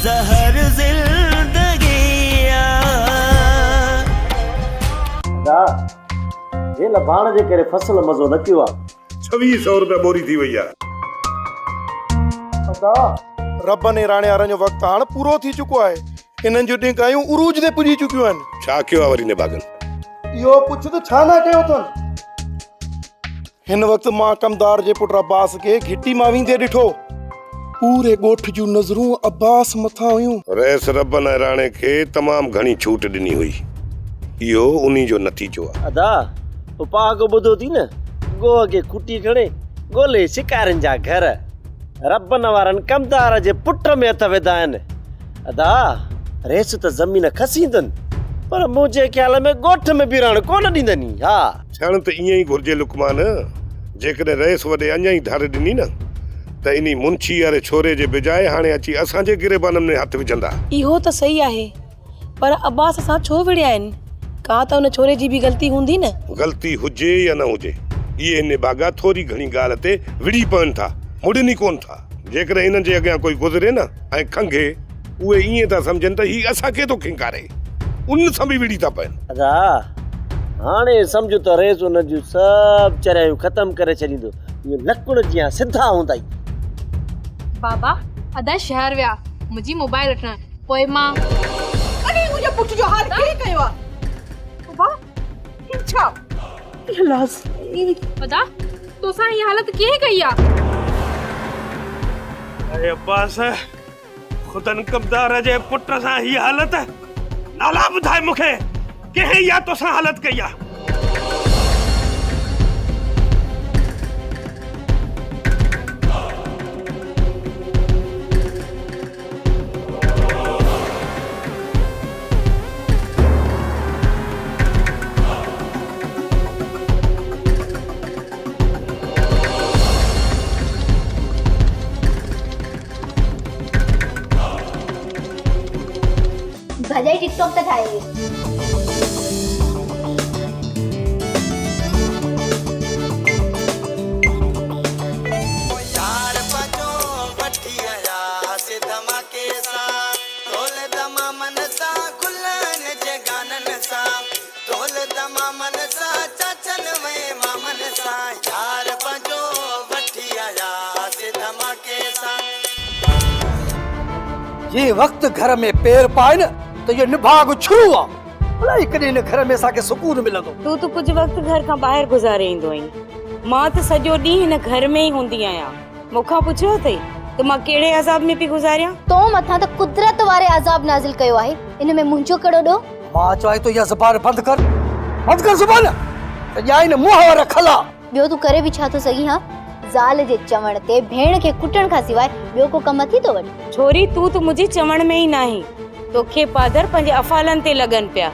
जहर जिंदगी दा ये लबाण जे करे फसल मज़ो न कियो आहे। 2600 रुपया बोरी थी वई आहे। दा रब ने राणे वारनि जो वक़्तु हाणे पूरो थी चुको आहे। इन्हनि जूं टिकायूं उरूज ते पुॼी चुकियूं आहिनि। छा कयो आहे वरी ने भागन? इहो पुछ त छा न कयो अथनि। हिन वक़्तु मां कमदार जे पुट अब्बास खे घिटी मां वेंदे ॾिठो। पूरे ॻोठ जूं नज़रूं अब्बास मथां हुयूं। रैस रबन ऐं राणे खे तमामु घणी छूट ॾिनी हुई। इहो उन्ही जो नतीजो आहे। अदा उपा को ॿुधो थी न, गोह खे खुटी खणे ॻोल्हे शिकारनि जा घर। रबन वारनि कमदार जे पुट में हथ विधा आहिनि। अदा रेस त ज़मीन खसींदनि, पर मुंहिंजे ख़्याल में ॻोठ में बि रहण कोन ॾींदनी। हा थियण त ईअं ई घुर्जे लुकमान। जेकॾहिं रैस वॾे अञा ई धार ॾिनी न त इन्ही मुंशी वारे छोरे जे बिजाए हाणे अची असांजे गिरेबाननि में हथ विझंदा। इहो त सही आहे, पर अब्बास सां छो विड़िया आहिनि? का त उन छोरे जी बि ग़लती हूंदी न। ग़लती हुजे या न हुजे, इहे इन बागा थोरी घणी ॻाल्हि ते विड़ी पवनि था, मुड़नि ई कोन था। जेकॾहिं हिननि जे अॻियां कोई गुज़रे न ऐं खंघे, उहे ईअं था सम्झनि त ही असांखे थो खिंकारे, उन सां बि विड़ी था पवनि। अदा हाणे सम्झो त रेस उन जूं सभु चरियायूं ख़तम करे छॾींदो। इहो लकुड़ जीअं सिधा हूंदा ई। बाबा अदा शहर विया मुंहिंजी मोबाइल वठण, पोइ मां अरे मुंहिंजे पुट जो हाल कीअं कयो आहे? बाबा छा अदा तोसां ही हालत कीअं कई आहे? अरे अब्बास, खुदन कमदार जे पुट सां ही हालत नाला ॿुधाए मूंखे, कंहिं या तोसां हालत कई आहे? भजाई टिकटॉक तक आएगी। ये वक्त घर में पैर पाए न तो ये निभाग छुरू आ। भला कॾहिं इन घर में असांखे सुकून मिलंदो। तू तो कुछ वक्त घर खां ॿाहिरि गुज़ारे ईंदो आहीं। मां त सॼो ॾींहुं हिन घर में ई हूंदी आहियां। मूंखां पुछियो अथई त मां कहिड़े अज़ाब में पई गुज़ारियां? तो मथां त कुदरत वारे अज़ाब नाज़िल कयो आहे। इन में मुंहिंजो कहिड़ो ॾोह? मां चवां तो इहा ज़बान बंदि कर ज़बान। या इन मुंहं वारा खला। ॿियो तूं करे बि छा थो सघीं? हा ज़ाल जे चवण ते भेण खे कुटण खां सवाइ ॿियो को कम थी थो वञे? छोरी तू त मुंहिंजे चवण में ई नाही। तोखे पादर पंहिंजे अफ़ालनि ते लॻनि पिया।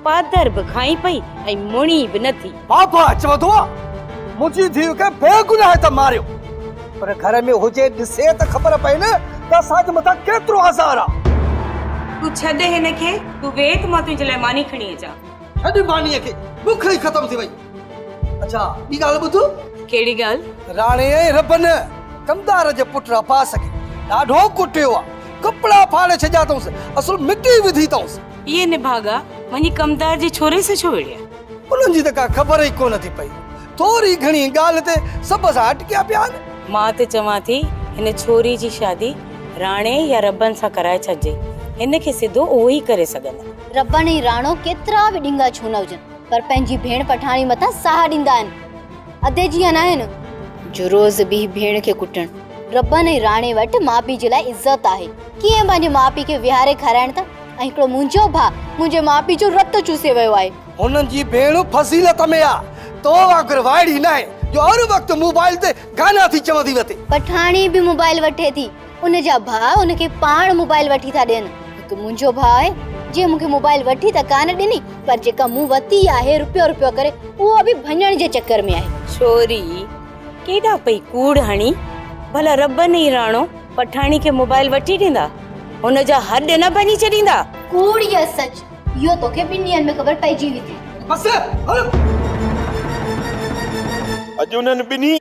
पादर बि खाई पई ऐं मुणी बि न थी। बाबा चवंदो आहे मुंहिंजी धीउ खे बेगुनाह त मारियो, पर घर में हुजे ॾिसे त ख़बर पए न त असांजे मथां केतिरो हज़ार आहे। तू छॾ हिन खे, तू वेत मां तुंहिंजे लाइ मानी खणी अचां। छॾ मानीअ खे, बुख ई ख़तम थी वई। अच्छा ॿी ॻाल्हि ॿुध। कहिड़ी ॻाल्हि? राणे ऐं रबन कमदार जे पुट अब्बास खे ॾाढो कुटियो आहे। कपड़ा फाड़े छॾिया अथऊंसि, असुल मिटी विधी अथऊंसि। इहे निभागा वञी कमदार जे छोरे सां छो विड़िया? उन्हनि जी त का ख़बर ई कोन थी पई। थोरी घणी ॻाल्हि ते सभु सां अटकिया पिया आहिनि। मां त चवां थी हिन छोरी जी शादी राणे या रबन सां कराए छॾिजे। हिन खे सिधो उहो ई करे सघंदा। रबन ऐं राणो केतिरा बि ॾिंगा छो न हुजनि, पर पंहिंजी भेण पठाणी मथां साह ॾींदा आहिनि। अधे जीअं न आहिनि जो रोज़ बि भेण खे कुटण। रबन ऐं राणे वटि माउ पीउ जे लाइ इज़त आहे। कीअं पंहिंजे माउ पीउ खे विहारे खाराइण था। ऐं हिकिड़ो मुंहिंजो भाउ मुंहिंजे माउ पीउ जो रत चूसे वियो आहे। हुननि जी भेण फज़ीलत में आहे। तो वांगुरु वाइड़ी न आहे जो हर वक़्तु मोबाइल ते गाना थी चवंदी वते। पठाणी बि मोबाइल वठे थी, उन जा भाउ उनखे पाण मोबाइल वठी था ॾियनि। हिकु मुंहिंजो भाउ आहे जे मूंखे मोबाइल वठी त कान ॾिनी, पर जेका मूं वती आहे रुपयो करे, उहो बि भञण जे चक्कर में आहे। छोरी केॾा पई कूड़ हणी। भला रबन ई राणो पठाणी खे मोबाइल वठी ॾींदा, हुन जा हॾ न भञी छॾींदा? कूड़ या सच इहो तोखे ॿिनि ॾींहनि में ख़बर पइजी वेंदी। बस अॼु उन्हनि ॿिन्ही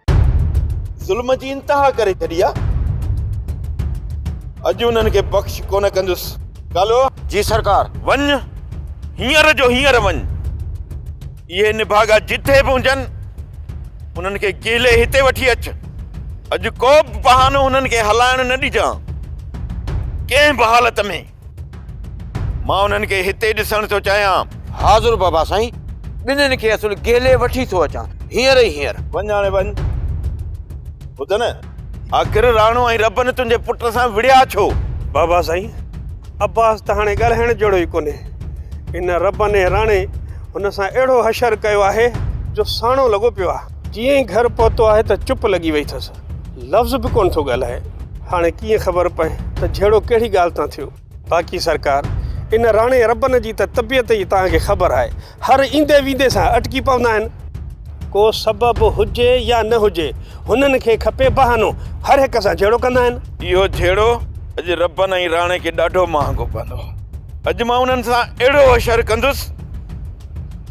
ज़ुल्म जी इंतहा करे छॾी आहे। अॼु उन्हनि खे बख़्श कोन कंदुसि। कालो जी सरकार। वञ, हींअर जो हींअर वञ। इहे निभागा जिथे बि हुजनि उन्हनि खे गेले हिते वठी अच। अॼु को बि बहानो उन्हनि खे हलाइण न ॾिजां कंहिं बि हालत में। मां उन्हनि खे हिते ॾिसण थो चाहियां। हाज़ुर बाबा साईं, ॿिन्हिनि खे असुल गेले वठी थो अचां हींअर ई हींअर। वञ हाणे वञ। ॿुध न, आख़िर राणो ऐं रबन तुंहिंजे पुट सां विड़िया छो? बाबा साईं, अब्बास त हाणे ॻाल्हाइण जहिड़ो ई कोन्हे। इन रब ने राणे हुन सां अहिड़ो हशर कयो आहे जो साणो लॻो पियो आहे। जीअं ई घर पहुतो आहे त चुप लॻी वई अथसि, लफ़्ज़ बि कोन थो ॻाल्हाए। हाणे कीअं ख़बर पए त जहिड़ो कहिड़ी ॻाल्हि तां थियो। बाक़ी सरकार, इन राणे रबन जी त तबियत ई तव्हांखे ख़बर आहे, हर ईंदे वींदे सां अटकी पवंदा आहिनि। को सबबु हुजे या न हुजे, हुननि खे खपे बहानो, हर हिक सां जहिड़ो कंदा आहिनि। इहो जहिड़ो अॼु रबन ऐं राणे खे ॾाढो महांगो पवंदो। अॼु मां उन्हनि सां अहिड़ो हशर कंदुसि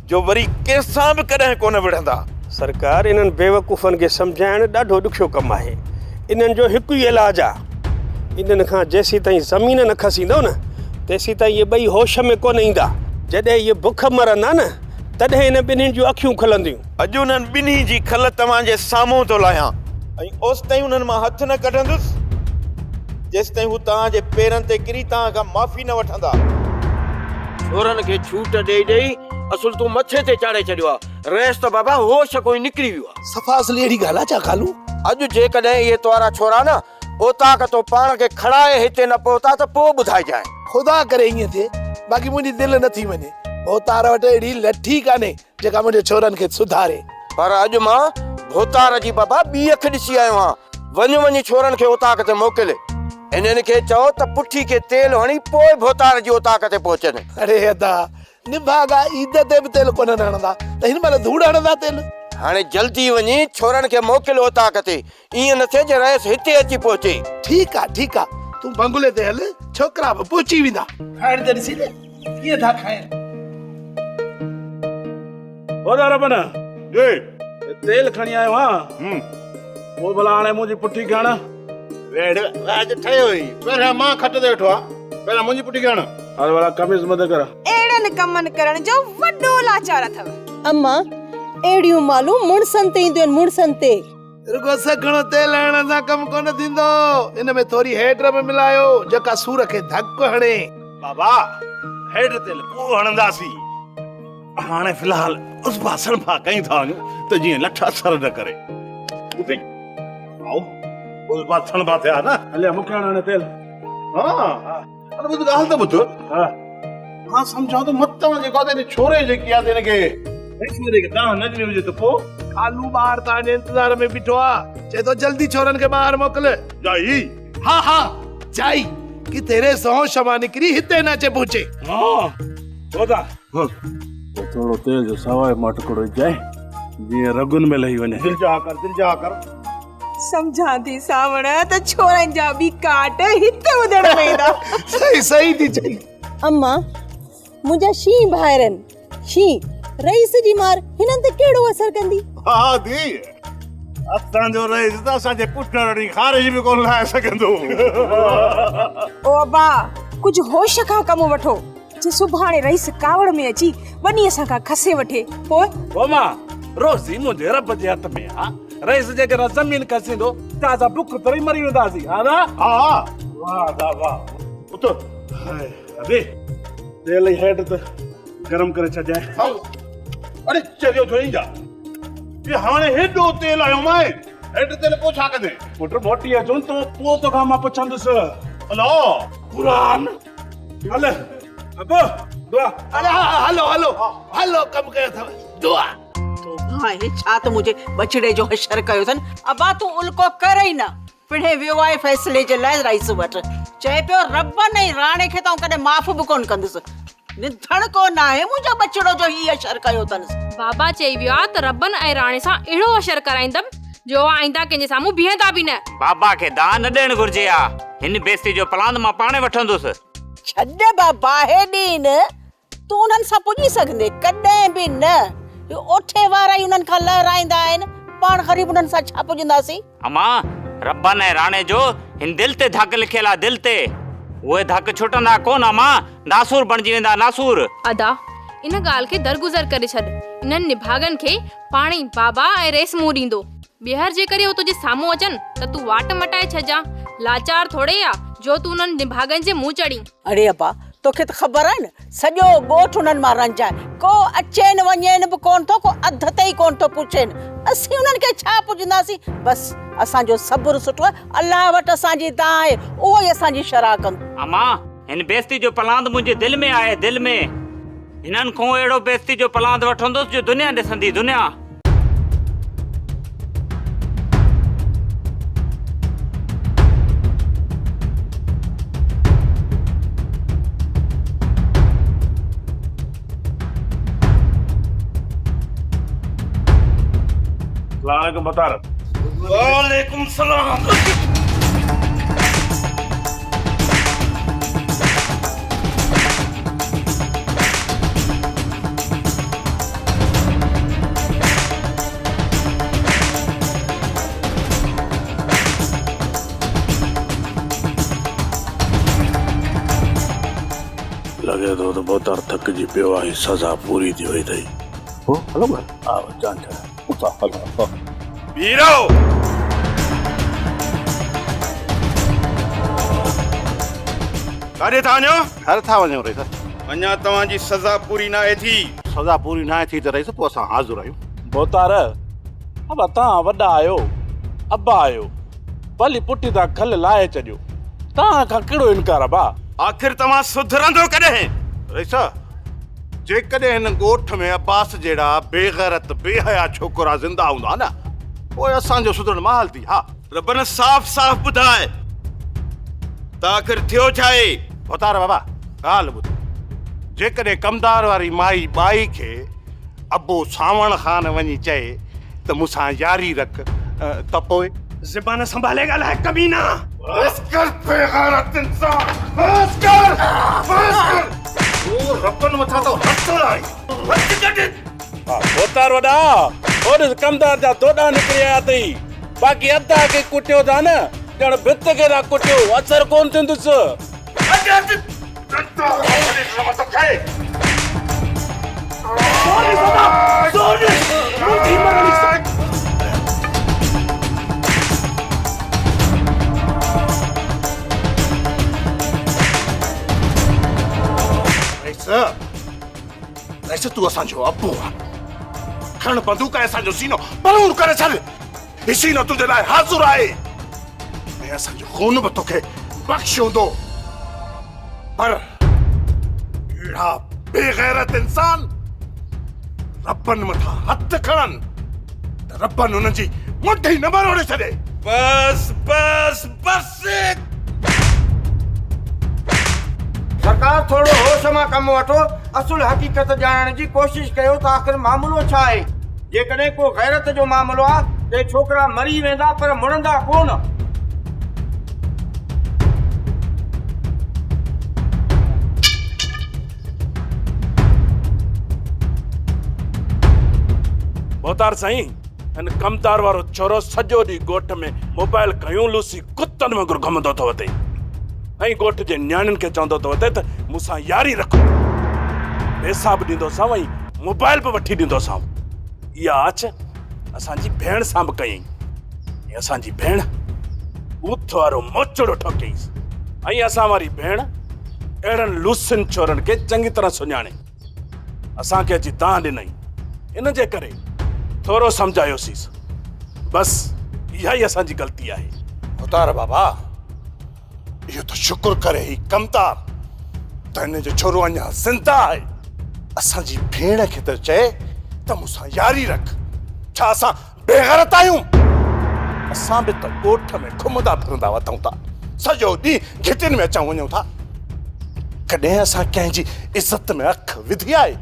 जो वरी कंहिंसां बि कॾहिं कोन विढ़ंदा। सरकार, इन्हनि बेवकूफ़नि खे सम्झाइण ॾाढो ॾुखियो कमु आहे। इन्हनि जो हिकु ई इलाजु आहे। इन्हनि खां जेसीं ताईं ज़मीन न खसींदव न, तेसीं ताईं इहे ॿई होश में कोन ईंदा। जॾहिं इहे बुख मरंदा न, तॾहिं इन ॿिन्हिनि जूं अखियूं खुलंदियूं। अॼु उन्हनि ॿिन्ही जी खल तव्हांजे साम्हूं थो लाहियां ऐं ओसि ताईं उन्हनि मां हथ न कढंदुसि जेसि ताईं हू तव्हांजे पेरनि ते किरी तव्हां खां माफ़ी न वठंदा। छोरनि खे छूट ॾेई ॾेई असुल तूं मथे ते चाढ़े छॾियो आहे। रेस त बाबा होश कोई निकिरी वियो आहे। सफ़ा असली अहिड़ी ॻाल्हि आहे छा कालू? अॼु जेकॾहिं इहे तोरा छोरा न ओता का तो पाण खे खड़ाए हिते न पहुता त पोइ ॿुधाइजांइ। ख़ुदा करे ईअं थिए, बाक़ी मुंहिंजी दिलि नथी वञे। भोतार वटि अहिड़ी लठी कान्हे जेका मुंहिंजे छोरनि खे सुधारे। पर अॼु मां भोतार जी बाबा ॿी अखि ॾिसी आयो आहियां। वञी छोरनि खे ओताक ते मोकिले। इन्हनि खे चओ त पुठी खे तेल हणी पोइ भोतार जी ओताक ते पहुचनि। अरे अदा, निभागा ईद ते बि तेल कोन हणंदा त हिन महिल धूड़ हणंदा तेल। हाणे जल्दी वञी छोरनि खे मोकिल ओताक ते। ईअं न थिए जे रहिस हिते अची पहुचे। ठीकु आहे, ठीकु आहे, तूं बंगले ते हल, छोकिरा बि पहुची वेंदा। खाइण त ॾिसी ले कीअं था खाइनि। होदा रबन जे तेल खणी आयो आहियां। पोइ भला हाणे मुंहिंजी पुठी खण। वेड़ आज ठयो ई पहिरियां मां खट ते वेठो आ, पहिरियां मुंहिंजी पुठी खण। हाणे भला कमीज़ मत कर। एड़न कमन करण जो वॾो लाचार अथव। अम्मा, एड़ियूं मालूम मुड़सन ते ईंदियूं आहिनि, मुड़सन ते। रुगो सघणो तेल हणण सां कमु कोन थींदो। इन में थोरी हेड बि मिलायो जेका सूर खे धक हणे। बाबा हेड तेल पोइ हणंदासीं। हाणे फिलहाल उस बासण पा कहीं था त जीअं लठा असर न करे। उते आओ उस बासण पा थिया न। हले मूंखे हाणे तेल। हां अरे ॿुध ॻाल्हि त ॿुध। मां सम्झां त मत जेको आहे छोरे जेकी आहे हिन खे छोरे खे तव्हां न ॾिनी हुजे त पोइ कालू ॿार तव्हांजे इंतज़ार में बीठो आहे। चए थो जल्दी छोरनि खे ॿाहिरि मोकिल। जाई हा हा जाई कि तेरे सौ क्षमा निकिरी हिते न अचे पहुचे। हां होदा थोड़ो तेल जो सवाइ मटकड़ो जाए जीअं रगुन में लही वञे। दिल जा कर। समझां थी सावण त छोरनि जा बि काट हिते उधड़ वेंदा। सही थी चई। अम्मा, मुंहिंजा शीं भाइर आहिनि। शीं रईस जी मार हिननि ते कहिड़ो असर कंदी? हा दी, असांजो रईस त असांजे पुट ॾींहुं ख़ारिज बि कोन लाहे सघंदो। ओ अब्बा, कुझु होश खां कमु वठो। जे सुभाणे रईस कावड़ में अची वञी असां खां खसे वठे पोइ। बोमा रोज़ी मुंहिंजे रब जे हथ में आ। रईस जेकर ज़मीन खसींदो त असां बुख तरी मरी वेंदासीं। हा ना? हा वाह दा वाह। उतो हाय अबे तेल हेड त गरम करे छॾिया। अरे चलियो थोड़ी जा ये हाणे हेॾो तेल आयो मां हेड तेल पोइ छा कंदे? पुट मोटी अचूं तो पोइ तोखां मां पुछंदुसि। हलो क़ुरान हल अब दुआ। अरे हलो हलो हलो कम कयो अथव दुआ। तो भाई छा त मुझे बछड़े जो हशर कयो अथन। अब्बा तूं उल्को कर ई न। पिणे वियो आहे फ़ैसिले जे लाइ रईस वटि। चए पियो रब ने राणे खे त कॾहिं माफ़ बि कोन कंदुसि। निधण को न आहे मुंहिंजो बछड़ो जो ही अशर कयो अथनि। बाबा चई वियो आहे त रबन ऐं राणे सां अहिड़ो अशर कराईंदमि जो आईंदा कंहिंजे साम्हूं बीहंदा बि न। बाबा खे दान न ॾियण घुर्जे आ। हिन बेइज्जती जो प्लान मां पाणे वठंदुसि। छॾ बाबा हे ॾीन तूं उन्हनि सां पुॼी सघंदे कॾहिं बि न। ओठे वारा ई उन्हनि खां लहराईंदा आहिनि, पाण ग़रीब उन्हनि सां छा पुॼंदासीं। अमा रब्बन ऐं राणे जो हिन दिल ते धक लिखियल आहे, दिल ते। उहे धक छुटंदा कोन अमा, नासूर बणिजी वेंदा, नासूर। अदा इन ॻाल्हि खे दरगुज़र करे छॾ। इन्हनि निभागनि खे पाणी बाबा ऐं रेसमू ॾींदो। ॿीहर जे करे तुंहिंजे साम्हूं अचनि त तूं वाट मटाए छॾिजां। लाचार थोड़े आ जो तूं उन्हनि निभागनि जे मुंहुं चढ़ी। अरे अब्बा तोखे त ख़बर आहे न, सॼो ॻोठ उन्हनि मां रंजाए, को अचेनि वञेनि बि कोन थो, को अध ते ई कोन थो पुछेनि। असीं उन्हनि खे छा पुछंदासीं? बसि असांजो सब्र सुठो आहे, अलाह वटि असांजी दां आहे, उहो ई असांजी शरह कंदो। अमा हिन बेइज़ती जो पलांद मुंहिंजे दिलि में आहे, दिलि में। हिननि खां अहिड़ो बेइज़ती जो पलांद वठंदुसि जो दुनिया ॾिसंदी, दुनिया। वालेकुम बतार। वालेकुम सलाम। लगे तो बोतार थक जी पियो आहे, सजा पूरी थी वई अथई। हो हलो भाई, आओ जान छा उता हलो। वीरो काॾे था वञो? घर था वञूं रईस। अञा तव्हांजी सज़ा पूरी न आहे थी। सज़ा पूरी न आहे थी त रईस पोइ असां हाज़ुर आहियूं। बोतार अब तव्हां वॾा आहियो, अब्बा आहियो, भली पुटी तां खल लाहे छॾियो। तव्हां खां कहिड़ो इनकार आहे भाउ? आख़िर तव्हां सुधरंदो कॾहिं? रईस जेकॾहिं हिन ॻोठ में अब्बास जहिड़ा बेग़ैरत बेहया छोकिरा ज़िंदा हूंदा न, पोइ असांजो सुधरण महल थी। हा रब न साफ़ साफ़ ॿुधाए त आख़िर थियो छा आहे? बोतार बाबा ॻाल्हि ॿुध, जेकॾहिं कमदार वारी माई बाई खे अबो सावण ख़ान वञी चए त मूंसां यारी रख त पोइ ज़बान संभाले ॻाल्हाए कमीना। बस कर बेगैरत इंसान, बस कर, बस कर। ओ रब्बन मथा तो हथ लाई। बोतार वॾा और कमदार जा दोॾा निकिरी आया अथई। बाक़ी अदा खे कुटियो था न, ॼण भित खे था कुटियो, असर कोन थींदुसि। रईस तूं असांजो अबो आहे, खण बंदूक ऐं असांजो सीनो बलून करे छॾ। ही सीनो तुंहिंजे लाइ हाज़ुर आहे ऐं असांजो खून बि तोखे बख़्श हूंदो। पर अहिड़ा बेग़ैरत इंसान रब्बन मथां हथ खणनि त रब्बन उन्हनि जी मुठी न मरोड़े छॾे। बस बस बस। सरकार थोड़ो होश मां कम वठो, असुल हकीकत ॼाणण जी कोशिश कयो त आख़िर मामलो छा आहे। जेकॾहिं को गैरत जो मामलो आहे ते छोकिरा मरी वेंदा पर मुड़ंदा कोन। बोतार साईं, हिन कमदार वारो छोरो सॼो ॾींहुं ॻोठ में मोबाइल खयूं लूसी कुतनि वांगुरु घुमंदो थो वञे ऐं ॻोठ जे न्याणियुनि खे चवंदो थो वञे त मूंसां यारी रखो। पैसा बि ॾींदोसांव ऐं मोबाइल बि वठी ॾींदोसांव। इहा आछ असांजी भेण सां बि कयईं ऐं असांजी भेण ऊथ वारो मोचड़ो ठोकईंसि ऐं असां वारी भेण अहिड़नि लूसियुनि छोरनि खे चङी तरह सुञाणे असांखे अची दां ॾिनई। इन जे करे थोरो सम्झायोसींसि। बसि इहा ई असांजी ग़लती आहे। उतार बाबा, इहो त शुक्र करे ही कमदार त हिन जो छोरो अञा ज़िंदा आहे। असांजी भेण खे त चए त मूंसां यारी रख। छा असां बेग़ैरत आहियूं? असां बि त ॻोठ में घुमंदा फिरंदा वठूं था, सॼो ॾींहुं घिटियुनि में अचूं वञूं था। कॾहिं असां कंहिंजी इज़त में अख विधी आहे?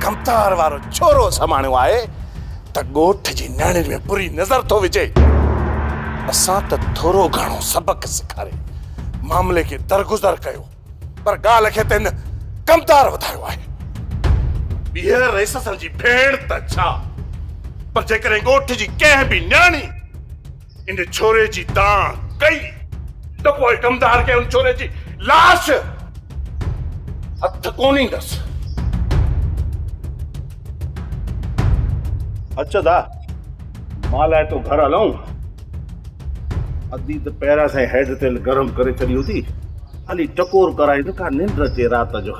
कमदार वारो छोरो समाणियो आहे त ॻोठ जी न्याणियुनि में बुरी नज़र थो विझे। असां त थोरो घणो सबक सेखारे मामले खे दरगुज़र कयो, पर ॻाल्हि खे त हिन कमदार वधायो आहे। ॿीहर रईस असांजी भेण त छा, पर जेकॾहिं ॻोठ जी कंहिं बि न्याणी इन छोरे जी दां कई तो पोइ कमदार के उन छोरे जी लाश हथ कोन ईंदस। अच्छा दा माल है तो घर हलूं। अदी तो पैरा से हेड तेल गरम करे छड़ी थी हाली टकोर कराई तो का निंड अचे रात जो।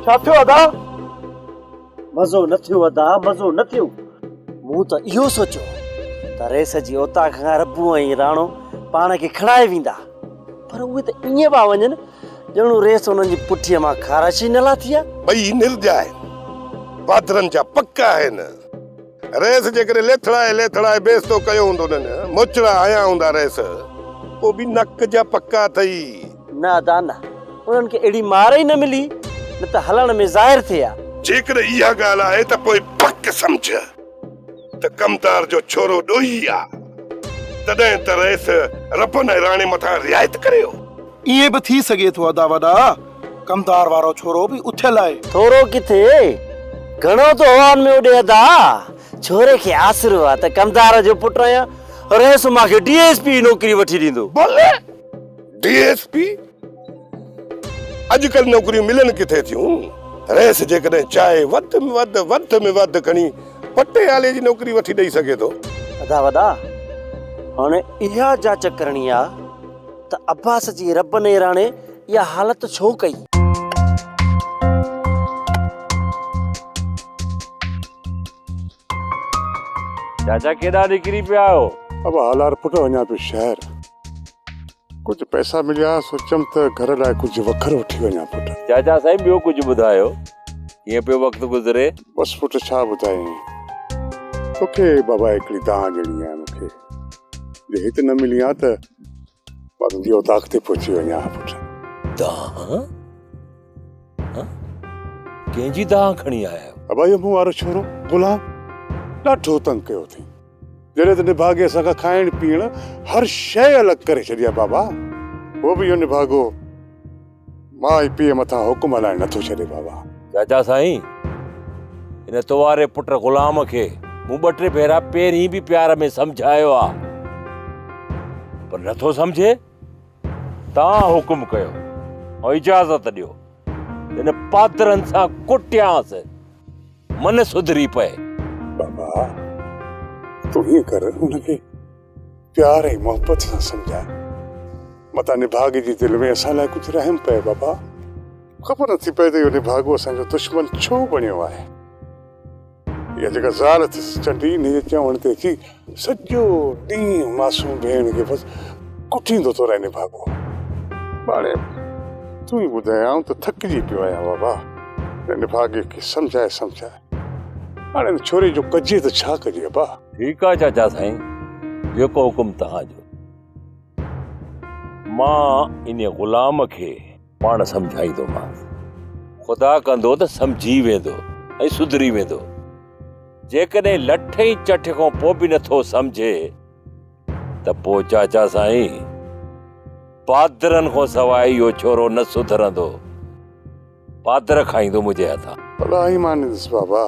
छा थियो अदा? मज़ो न थियो अदा, मज़ो न थियो। मूं त इहो सोचियो त रेस जी ओता खां रब्बू ऐं राणो पाण खे खणाए वेंदा, पर उहे त ईअं पिया वञनि ॼणो रेस उन्हनि जी पुठीअ मां ख़ारश ई न लाथी आहे। ॿई निर्जा आहिनि, पादरनि जा पक्का आहिनि। रेस जेकॾहिं लेथड़ाए बेस्तो कयो हूंदो न, मोचड़ा आया हूंदा रेस, पोइ बि नक जा पक्का अथई। न अदा न, उन्हनि खे अहिड़ी मार ई न मिली, न त हलण में ज़ाहिर थिए आहे। जेकॾहिं इहा ॻाल्हि आहे त पोइ पक सम्झ त कमतार जो छोरो ॾोही आहे, तॾहिं त रेस रपन ऐं राणे मथां रिआयत करियो। इएं बि थी सघे थो अदा वॾा, कमदार वारो छोरो बि उथियल आहे। थोरो किथे, घणो तो हवान में उॾे अदा। छोरे खे आसरो आहे त कमदार जो पुट आहियां, रेस मूंखे डीएसपी नौकरी वठी ॾींदो। बोले डीएसपी? अॼुकल्ह नौकरियूं मिलनि किथे थियूं? रेस जेकॾहिं चाहे वधि में वधि खणी पटियाले जी नौकरी वठी ॾेई सघे थो। अदा वॾा, हाणे इहा जांच करणी आहे त अब्बास जी रब ने राणे इहा हालत छो कई। चाचा केॾा निकिरी पिया आहियो? अब हालार पुट वञा पियो शहर, कुछ पैसा मिलिया, सोचम त घर लाइ कुछ वखर वठी वञा पुट। चाचा साईं ॿियो कुछ ॿुधायो, कीअं पियो वक़्तु गुज़रे? बस पुट छा ॿुधाई, तोखे बाबा हिकिड़ी दां ॾिनी आहे मूंखे, जे हिते न मिली आहे त मां तुंहिंजी औताक ते पहुची वञा पुट। दां? कंहिंजी दां खणी आया आहियो? बाबा इहो मूं वारो छोरो गुलाम ॾाढो तंग कयो अथई, जॾहिं त निभागे असांखां खाइण पीअण हर शइ अलॻि करे छॾी आहे बाबा। उहो बि इहो निभागो मां ऐं पीउ मथां हुकुम हलाइण नथो छॾे बाबा। चाचा साईं, इन तोवारे पुट ग़ुलाम खे मूं 2-3 भेरा पहिरीं बि प्यार में सम्झायो आहे, पर नथो सम्झे। तव्हां हुकुम कयो ऐं इजाज़त ॾियो, इन पादरनि सां कुटियांसि, मन सुधरी पए। बाबा तूं हीअं कर, हुनखे प्यार ऐं मोहबत सां सम्झाए, मतां निभागे जी दिलि में असां लाइ कुझु रहम पए बाबा। ख़बर नथी पए त इहो निभागो असांजो दुश्मन छो बणियो आहे। इहा जेका ज़ाल अथसि चंडी, हिन जे चवण ते अची सॼो ॾींहुं मासूम भेण खे बसि कुटींदो थो रहे निभागो। हाणे तूं ई ॿुधाए, आऊं त थकिजी पियो आहियां बाबा। निभागे खे सम्झाए हाणे छोरे जो कजे त छा कजे बा। ठीकु आहे चाचा साईं, जेको हुकुम तव्हांजो। मां इन ग़ुलाम खे पाण सम्झाईंदोमांसि, ख़ुदा कंदो त सम्झी वेंदो ऐं सुधरी वेंदो। जेकॾहिं लठ ई चठ खां पोइ बि नथो सम्झे त पोइ चाचा साईं पादरनि खां सवाइ इहो छोरो न सुधरंदो, पादर खाईंदो मुंहिंजे हथां। भला ई मानींदुसि बाबा।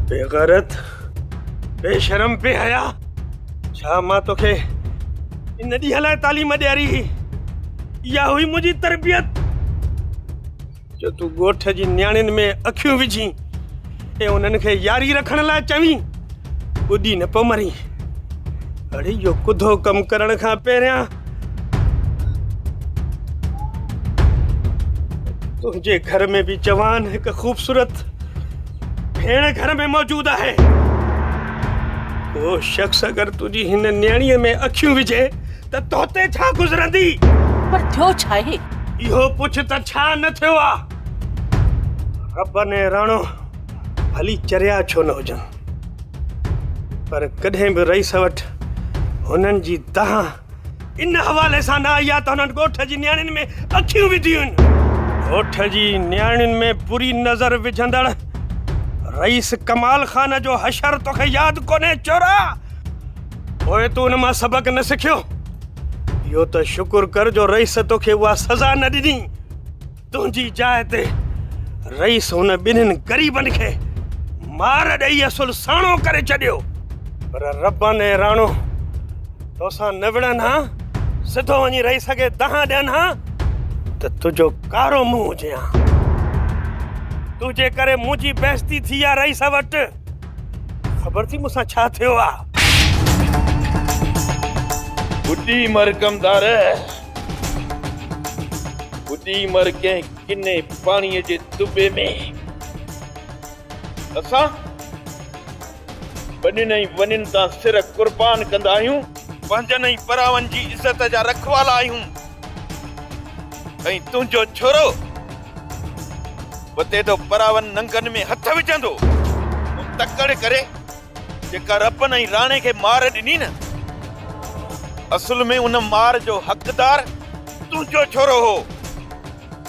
बेगैरत, बेशरम, बेहया, छा मां तोखे इन ॾींहं लाइ तालीम ॾियारी? इहा हुई मुंहिंजी तरबियत जो तूं ॻोठ जी न्याणियुनि में अखियूं विझी ऐं उन्हनि खे यारी रखण लाइ चवीं, ॿुधी न पोइ मरी। अड़े इहो कुधो कमु करण खां पहिरियां तुंहिंजे घर में बि जवान हिकु ख़ूबसूरत भेण घर में मौजूद आहे। वो शख्स अगर तुझी हिन न्याणीअ में अखियूं विझे त तोते छा गुज़रंदी? पर थियो छा आहे? इहो पुछ त छा न थियो आ। रब ने राणो भली चरिया छो न हुजनि, पर कॾहिं बि रईस वटि हुननि जी दाह इन हवाले सां न आई आहे त हुननि ॻोठ जी न्याणियुनि में अखियूं विधियूं आहिनि। ॻोठ जी न्याणियुनि में बुरी नज़र विझंदड़ रईस कमाल खान जो हशर तोखे याद कोने चोरा ओए तू न मां सबक न सिखियो यो तो शुक्र कर जो रईस तोखे उहा सज़ा न ॾिनी तुंहिंजी जाइ ते रईस हुन ॿिन्हिनि ग़रीबनि खे मार ॾेई असुल साणो करे छॾियो पर रबन ऐं राणो तोसां न विढ़नि हा सिधो वञी रईस खे दहा ॾियनि हा त तुंहिंजो कारो मुंहुं हुजे हा तुंहिंजे करे मुंहिंजी बेइज़ती थी आहे रईस वटि ख़बर थी मूंसां छा थियो आहे बुढ़ी मर कमदार बुढ़ी मर के किने पानी जे दुबे में असा बनी नहीं वनिन ता सिर कुर्बान कंदा आहियूं पंजन ई परावन जी इज्जत जा रखवाला आहियूं ऐं तुंहिंजो छोरो बते तो परावन नंगन में हथ विझंदो तकड़ करे जेका रब ऐं राणे खे मार ॾिनी न असल में उन मार जो हक़दार तुंहिंजो छोरो हो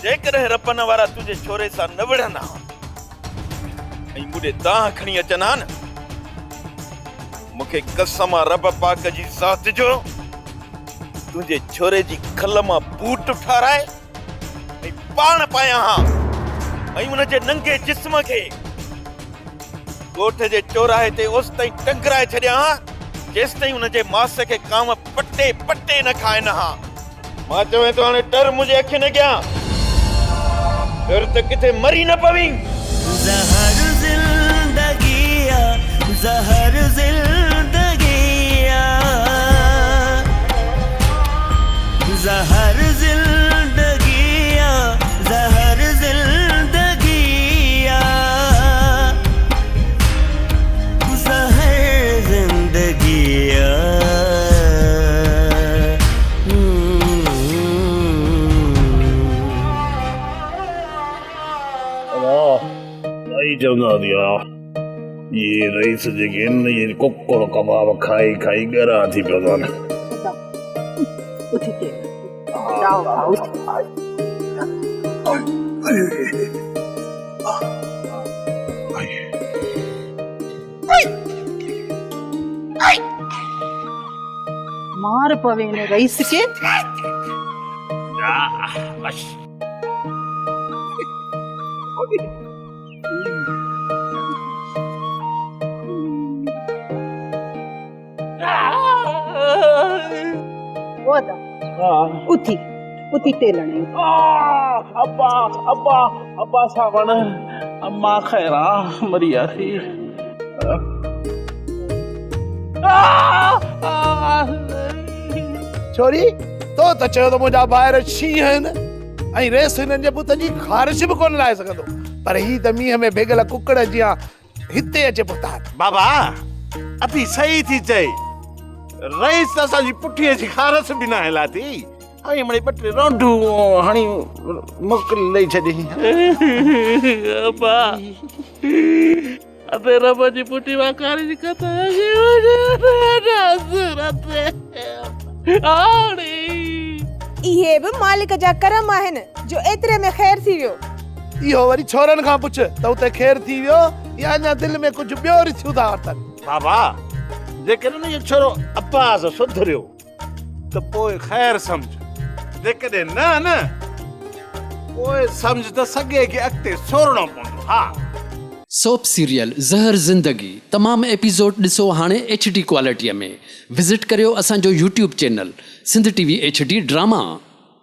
जेकॾहिं रपन वारा तुंहिंजे छोरे सां न विढ़ंदा ऐं मूंॾे दाह खणी अचनि हा न मूंखे कसम आहे रब पाक जी ज़ात जो तुंहिंजे छोरे जी खल मां बूट ठाराए ऐं पाण पायां हा ऐं उन जे नंगे जिस्म खे ॻोठ जे चौराहे ते ओस ताईं टंगराए छॾियां हा जेसि ताईं हुन जे मास खे काम पटे पटे न खाइनि हा मां चवां थो हाणे डर मुंहिंजे अखियुनि अॻियां डर त किथे मरी न पवी ज़हर ज़िंदगिया ज़हर ज़िंदगिया ज़हर ज़िंदगिया ज़हर ज़िंदगिया ज़हर ज़िंदगिया चवंदा दिया ये रईस जेके न ये कुकड़ कबाब खाई खाई गरा थी पियो न मार पवे ने रईस के उथी उथी टेलणे अब्बा अब्बा अब्बा सावण अम्मा खैरा मरिया थी छोरी तो त चयो त मुंहिंजा ॿाहिरि शींहं आहिनि ऐं रेस हिननि जे पुत जी ख़ारिश बि कोन लाहे सघंदो पर ही त मींहं में भेगल कुकड़ जीअं हिते अचे पुता बाबा अभी सही थी चई रईस त असांजी पुठीअ जी ख़ारिश बि न हिलाती ऐं मिड़ई ॿ टे रोंडूं हणी मोकिल ॾेई छॾी अब्बा अबे रब जी पुठी मां ख़ारिश कथा इहे बि मालिक जा करम आहिनि जो एतिरे में ख़ैर थी वियो इहो वरी छोरनि खां पुछ त उते ख़ैर थी वियो या अञा दिलि में कुझु ॿियो रिथियूं था वठनि बाबा जेकॾहिं इहो छोरो अब्बास सुधरियो त पोइ ख़ैर सम्झ जेकॾहिं न पोइ सम्झ त सॻे खे अॻिते सोरणो पवंदो हा सोप सीरियल ज़हर ज़िंदगी तमाम एपिसोड ॾिसो हाणे HD क्वालिटीअ में विज़िट करियो असांजो YouTube channel Sindh TV HD drama.